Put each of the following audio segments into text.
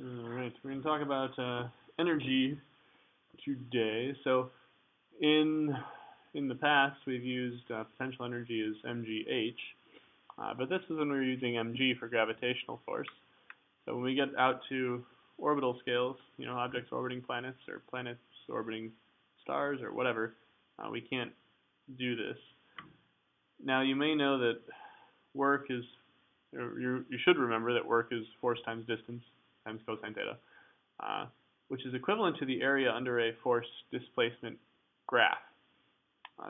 Alright, we're going to talk about energy today. So in the past we've used potential energy as mgh, but this is when we were using mg for gravitational force. So when we get out to orbital scales, objects orbiting planets or planets orbiting stars or whatever, we can't do this. Now you may know that work is, or you should remember that work is force times distance times cosine theta, which is equivalent to the area under a force displacement graph.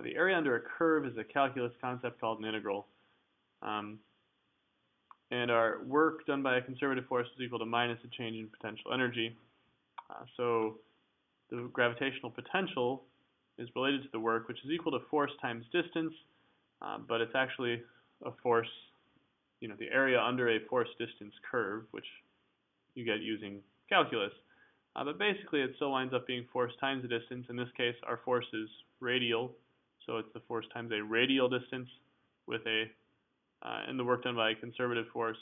The area under a curve is a calculus concept called an integral. And our work done by a conservative force is equal to minus a change in potential energy. So the gravitational potential is related to the work, which is equal to force times distance, but it's actually a force, the area under a force distance curve, which you get using calculus. But basically it still winds up being force times the distance. In this case, our force is radial, so it's the force times a radial distance with and the work done by a conservative force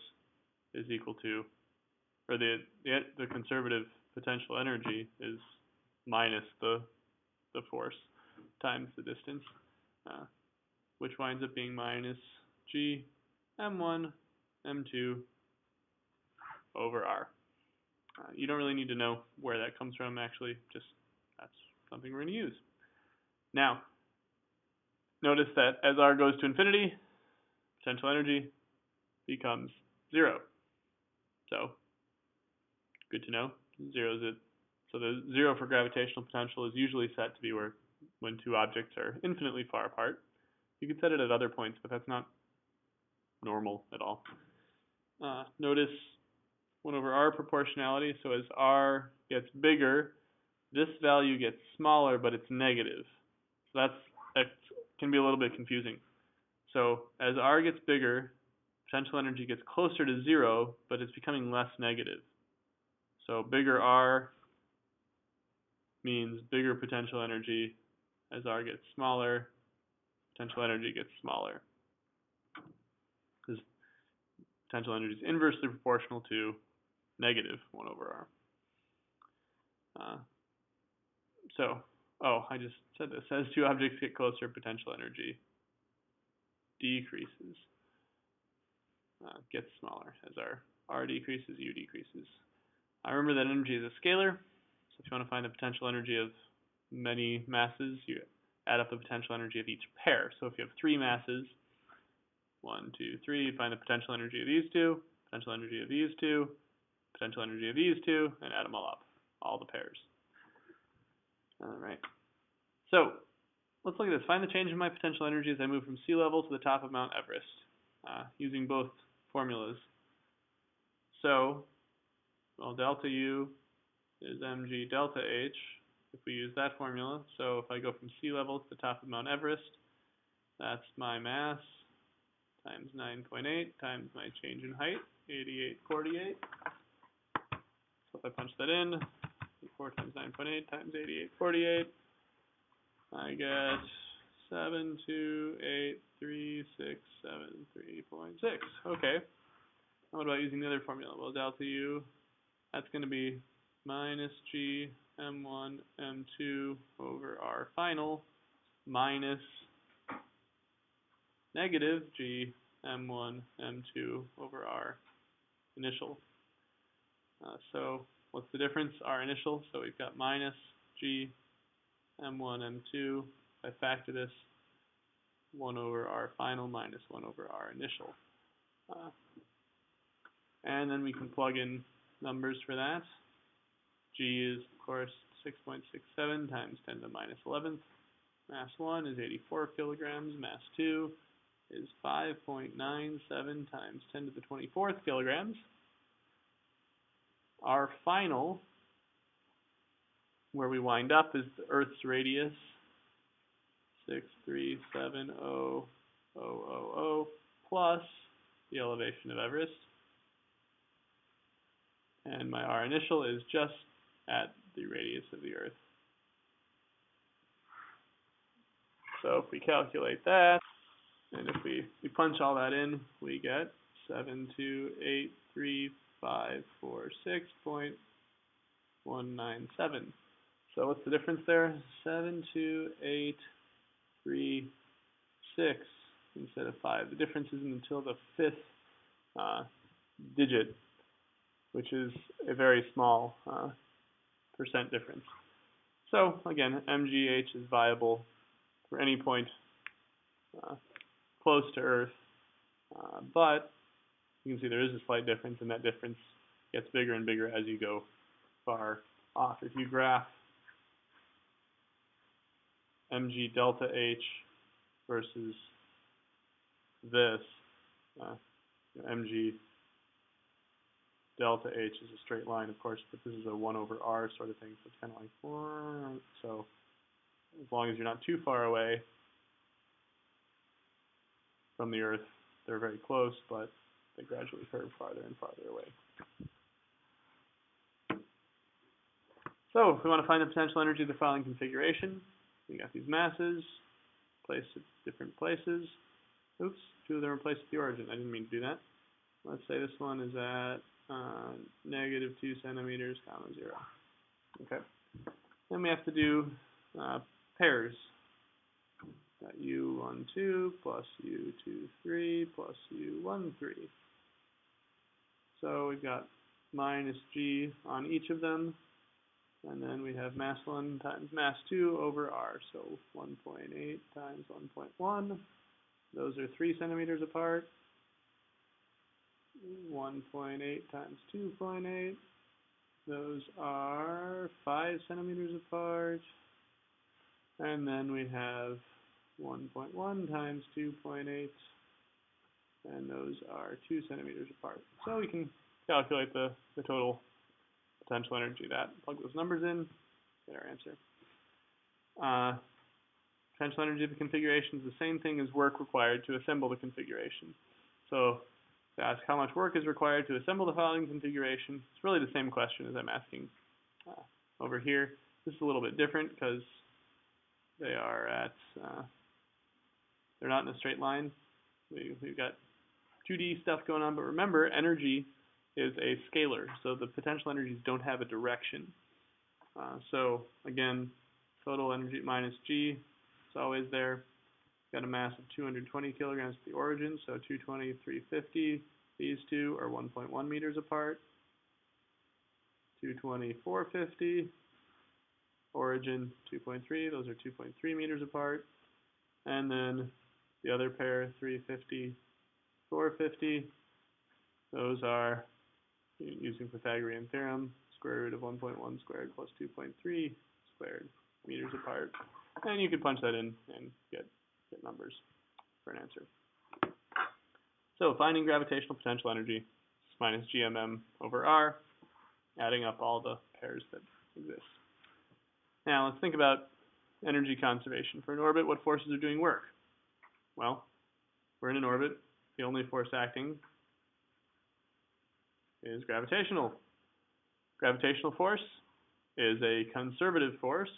is equal to, or the conservative potential energy is minus the force times the distance, which winds up being minus g m1 m2 over r. You don't really need to know where that comes from, actually, just that's something we're going to use. Now, notice that as r goes to infinity, potential energy becomes 0. So, good to know. So the 0 for gravitational potential is usually set to be when two objects are infinitely far apart. You could set it at other points, but that's not normal at all. Notice 1 over r proportionality, so as r gets bigger, this value gets smaller, but it's negative. So that can be a little bit confusing. So as r gets bigger, potential energy gets closer to 0, but it's becoming less negative. So bigger r means bigger potential energy. As r gets smaller, potential energy gets smaller, because potential energy is inversely proportional to negative 1 over r. I just said this. As two objects get closer, potential energy decreases, gets smaller. As our r decreases, u decreases. I remember that energy is a scalar, so if you want to find the potential energy of many masses, you add up the potential energy of each pair. So if you have 3 masses, 1, 2, 3, find the potential energy of these two, potential energy of these two, potential energy of these two, and add them all up, all the pairs. Alright, so let's look at this. Find the change in my potential energy as I move from sea level to the top of Mount Everest, using both formulas. So, delta U is mg delta h, if we use that formula. So if I go from sea level to the top of Mount Everest, that's my mass times 9.8 times my change in height, 88.48. So if I punch that in, 4 times 9.8 times 88.48, I get 7283673.6. Okay. Now what about using the other formula? Well, delta U, that's going to be minus g m1 m2 over r final minus negative g m1 m2 over r initial. So what's the difference? R initial, so we've got minus g m1 m2. If I factor this, 1 over r final minus 1 over r initial. And then we can plug in numbers for that. G is, of course, 6.67 times 10 to the minus 11th. Mass 1 is 84 kilograms. Mass 2 is 5.97 times 10 to the 24th kilograms. Our final, where we wind up, is the Earth's radius, 637,000 plus the elevation of Everest. And my R initial is just at the radius of the Earth. So if we calculate that, and if we punch all that in, we get 7283673.6 546.197. So what's the difference there? 72836 instead of 5. The difference isn't until the fifth digit, which is a very small percent difference. So again, MGH is viable for any point close to Earth, but you can see there is a slight difference, and that difference gets bigger and bigger as you go far off. If you graph mg delta H versus this, mg delta H is a straight line, of course, but this is a 1 over r sort of thing, so it's kind of like, so as long as you're not too far away from the Earth, they're very close, but they gradually curve farther and farther away. So if we want to find the potential energy of the following configuration, we got these masses placed at different places. Oops, 2 of them are placed at the origin. I didn't mean to do that. Let's say this one is at -2 centimeters, comma 0. Okay. Then we have to do pairs. Got U12 plus U23 plus U13. So we've got minus G on each of them. And then we have mass 1 times mass 2 over R. So 1.8 times 1.1. Those are 3 centimeters apart. 1.8 times 2.8. Those are 5 centimeters apart. And then we have 1.1 times 2.8. And those are 2 centimeters apart. So we can calculate the total potential energy of that. Plug those numbers in, get our answer. Potential energy of the configuration is the same thing as work required to assemble the configuration. So to ask how much work is required to assemble the following configuration, it's really the same question as I'm asking over here. This is a little bit different because they are at, they're not in a straight line. We've got 2D stuff going on, but remember, energy is a scalar, so the potential energies don't have a direction. So again, total energy minus G, it's always there. Got a mass of 220 kilograms at the origin, so 220, 350. These two are 1.1 meters apart. 220, 450. Origin 2.3, those are 2.3 meters apart. And then the other pair, 350, 450. Those are, using Pythagorean theorem, square root of 1.1 squared plus 2.3 squared meters apart. And you could punch that in and get numbers for an answer. So finding gravitational potential energy minus GMM over R, adding up all the pairs that exist. Now let's think about energy conservation. For an orbit, what forces are doing work? Well, we're in an orbit. The only force acting is gravitational. Gravitational force is a conservative force.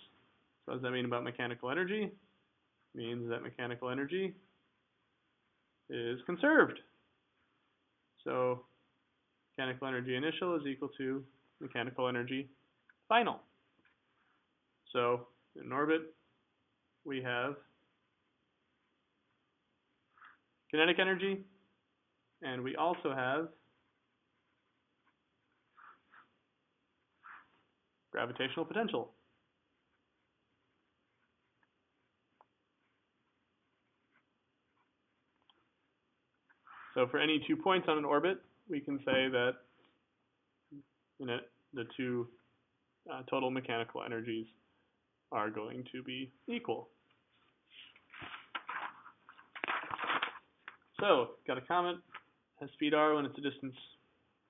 So what does that mean about mechanical energy? It means that mechanical energy is conserved. So mechanical energy initial is equal to mechanical energy final. So in an orbit, we have kinetic energy, and we also have gravitational potential. So for any 2 points on an orbit, we can say that the two total mechanical energies are going to be equal. So, got a comet, has speed r when it's a distance,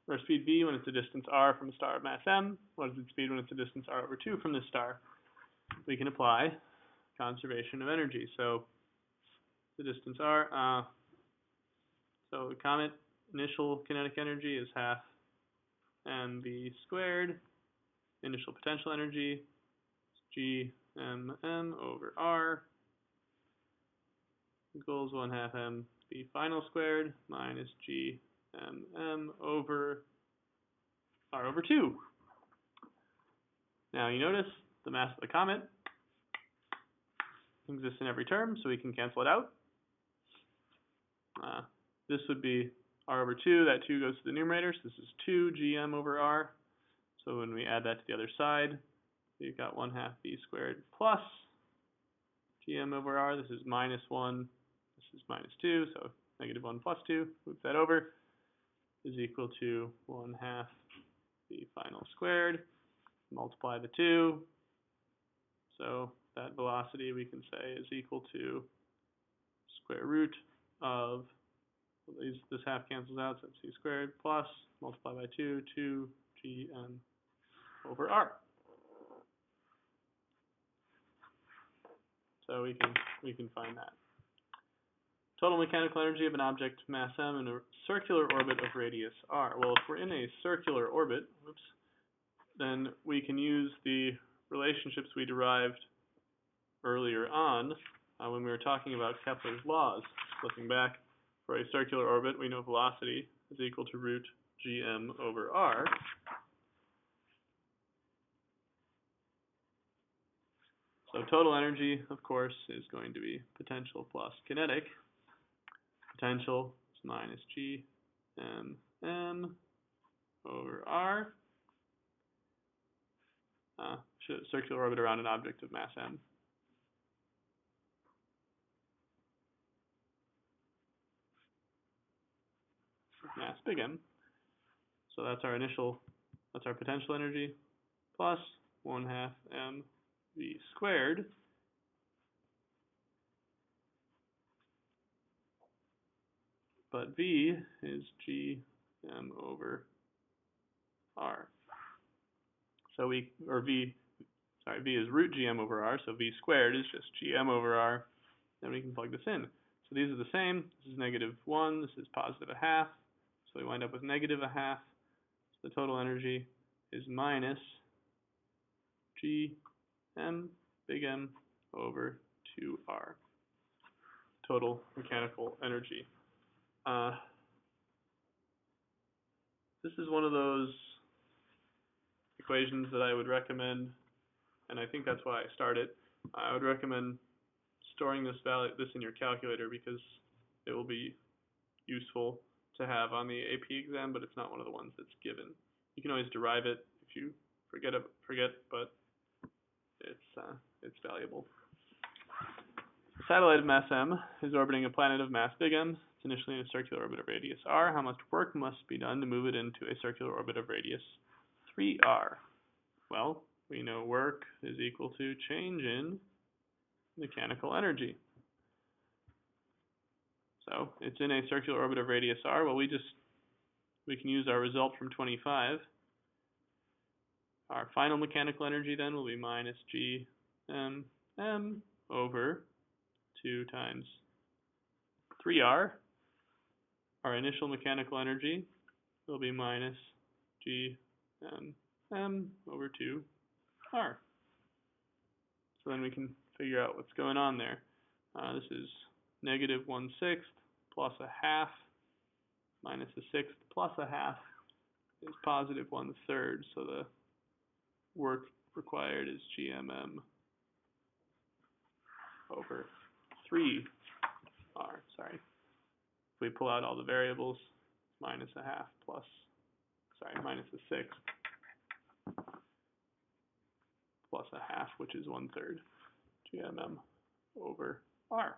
or speed v when it's a distance r from a star of mass m. What is its speed when it's a distance r over 2 from this star? We can apply conservation of energy. So, the distance r, so the comet initial kinetic energy is half mv squared. Initial potential energy is gmm over r equals 1/2 mv final squared minus gmm over r over 2. Now you notice the mass of the comet exists in every term, so we can cancel it out. This would be r over 2. That 2 goes to the numerator, so this is 2 gm over r. So when we add that to the other side, we've got 1/2 v squared plus gm over r. This is minus 1. This is minus 2, so negative 1 plus 2. Move that over. Is equal to 1/2 v final squared. Multiply the 2. So that velocity we can say is equal to square root of, well, this half cancels out, so it's c squared plus multiply by 2 gm over r. So we can find that. Total mechanical energy of an object mass m in a circular orbit of radius r. Well, if we're in a circular orbit, then we can use the relationships we derived earlier on when we were talking about Kepler's laws. Looking back, for a circular orbit, we know velocity is equal to root gm over r. So total energy, of course, is going to be potential plus kinetic. Potential is minus gm over r. Circular orbit around an object of mass m. Mass big M. So that's our potential energy, plus 1/2 mv squared. But v is gm over r. So v is root gm over r, so v squared is just gm over r. Then we can plug this in. So these are the same. This is negative 1, this is positive 1/2. So we wind up with negative 1/2. So the total energy is minus gm big M over 2r. Total mechanical energy. This is one of those equations that I would recommend, and I think that's why I started. I would recommend storing this in your calculator because it will be useful to have on the AP exam, but it's not one of the ones that's given. You can always derive it if you forget, but it's valuable. A satellite of mass m is orbiting a planet of mass big M. It's initially in a circular orbit of radius r. How much work must be done to move it into a circular orbit of radius 3r? Well, we know work is equal to change in mechanical energy. So it's in a circular orbit of radius r. Well, we can use our result from 25. Our final mechanical energy then will be minus gm over 2 times 3r. Our initial mechanical energy will be minus gm over 2r. So then we can figure out what's going on there. This is negative 1/6 plus 1/2 minus 1/6 plus 1/2 is positive 1/3. So the work required is gmm over 3r. Sorry. If we pull out all the variables, minus 1/2 plus, minus 1/6 plus 1/2, which is 1/3 gmm over r.